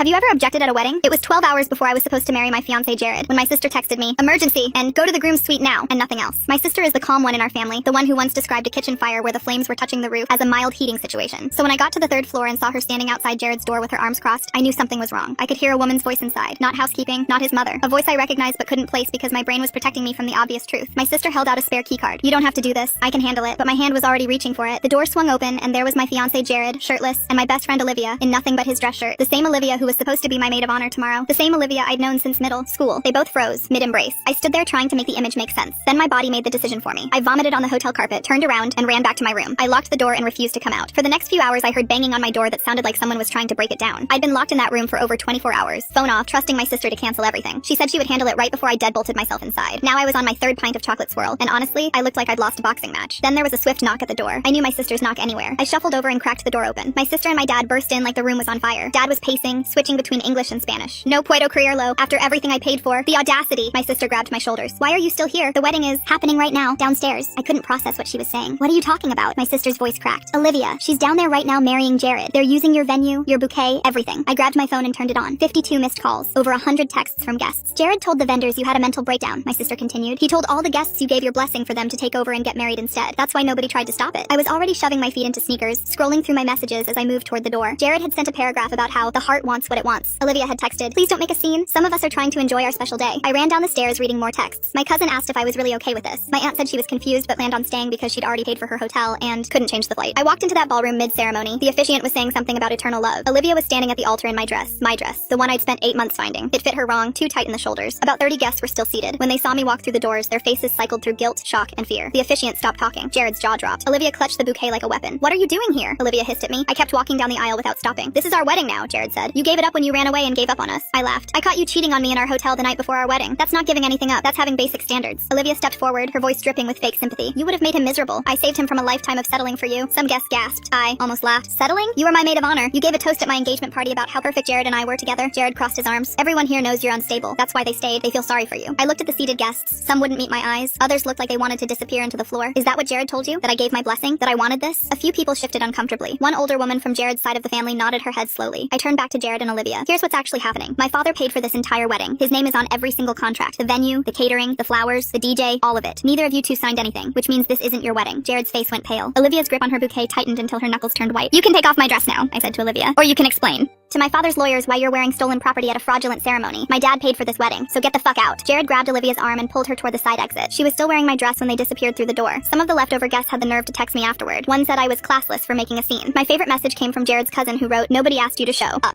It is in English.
Have you ever objected at a wedding? It was 12 hours before I was supposed to marry my fiancé Jared when my sister texted me, "Emergency," and "Go to the groom's suite now," and nothing else. My sister is the calm one in our family, the one who once described a kitchen fire where the flames were touching the roof as a mild heating situation. So when I got to the third floor and saw her standing outside Jared's door with her arms crossed, I knew something was wrong. I could hear a woman's voice inside, not housekeeping, not his mother. A voice I recognized but couldn't place because my brain was protecting me from the obvious truth. My sister held out a spare keycard. "You don't have to do this. I can handle it." But my hand was already reaching for it. The door swung open and there was my fiancé Jared, shirtless, and my best friend Olivia, in nothing but his dress shirt. The same Olivia who was supposed to be my maid of honor tomorrow. The same Olivia I'd known since middle school. They both froze, mid-embrace. I stood there trying to make the image make sense. Then my body made the decision for me. I vomited on the hotel carpet, turned around, and ran back to my room. I locked the door and refused to come out. For the next few hours I heard banging on my door that sounded like someone was trying to break it down. I'd been locked in that room for over 24 hours. Phone off, trusting my sister to cancel everything. She said she would handle it right before I deadbolted myself inside. Now I was on my third pint of chocolate swirl, and honestly, I looked like I'd lost a boxing match. Then there was a swift knock at the door. I knew my sister's knock anywhere. I shuffled over and cracked the door open. My sister and my dad burst in like the room was on fire. Dad was pacing, switching between English and Spanish. "No puedo creerlo. After everything I paid for, the audacity." My sister grabbed my shoulders. "Why are you still here? The wedding is happening right now, downstairs." I couldn't process what she was saying. "What are you talking about?" My sister's voice cracked. "Olivia, she's down there right now marrying Jared. They're using your venue, your bouquet, everything." I grabbed my phone and turned it on. 52 missed calls, over 100 texts from guests. "Jared told the vendors you had a mental breakdown," my sister continued. "He told all the guests you gave your blessing for them to take over and get married instead. That's why nobody tried to stop it." I was already shoving my feet into sneakers, scrolling through my messages as I moved toward the door. Jared had sent a paragraph about how the heart wants what it wants. Olivia had texted, "Please don't make a scene. Some of us are trying to enjoy our special day." I ran down the stairs reading more texts. My cousin asked if I was really okay with this. My aunt said she was confused but planned on staying because she'd already paid for her hotel and couldn't change the flight. I walked into that ballroom mid-ceremony. The officiant was saying something about eternal love. Olivia was standing at the altar in my dress, the one I'd spent 8 months finding. It fit her wrong, too tight in the shoulders. About 30 guests were still seated. When they saw me walk through the doors, their faces cycled through guilt, shock, and fear. The officiant stopped talking. Jared's jaw dropped. Olivia clutched the bouquet like a weapon. "What are you doing here?" Olivia hissed at me. I kept walking down the aisle without stopping. "This is our wedding now," Jared said. "You gave it up when you ran away and gave up on us." I laughed. "I caught you cheating on me in our hotel the night before our wedding. That's not giving anything up. That's having basic standards." Olivia stepped forward, her voice dripping with fake sympathy. "You would have made him miserable. I saved him from a lifetime of settling for you." Some guests gasped. I almost laughed. "Settling? You were my maid of honor. You gave a toast at my engagement party about how perfect Jared and I were together." Jared crossed his arms. "Everyone here knows you're unstable. That's why they stayed. They feel sorry for you." I looked at the seated guests. Some wouldn't meet my eyes. Others looked like they wanted to disappear into the floor. "Is that what Jared told you? That I gave my blessing? That I wanted this?" A few people shifted uncomfortably. One older woman from Jared's side of the family nodded her head slowly. I turned back to Jared and Olivia. "Here's what's actually happening. My father paid for this entire wedding. His name is on every single contract. The venue, the catering, the flowers, the DJ, all of it. Neither of you two signed anything, which means this isn't your wedding." Jared's face went pale. Olivia's grip on her bouquet tightened until her knuckles turned white. "You can take off my dress now," I said to Olivia. "Or you can explain to my father's lawyers why you're wearing stolen property at a fraudulent ceremony. My dad paid for this wedding, so get the fuck out." Jared grabbed Olivia's arm and pulled her toward the side exit. She was still wearing my dress when they disappeared through the door. Some of the leftover guests had the nerve to text me afterward. One said I was classless for making a scene. My favorite message came from Jared's cousin who wrote, "Nobody asked you to show up."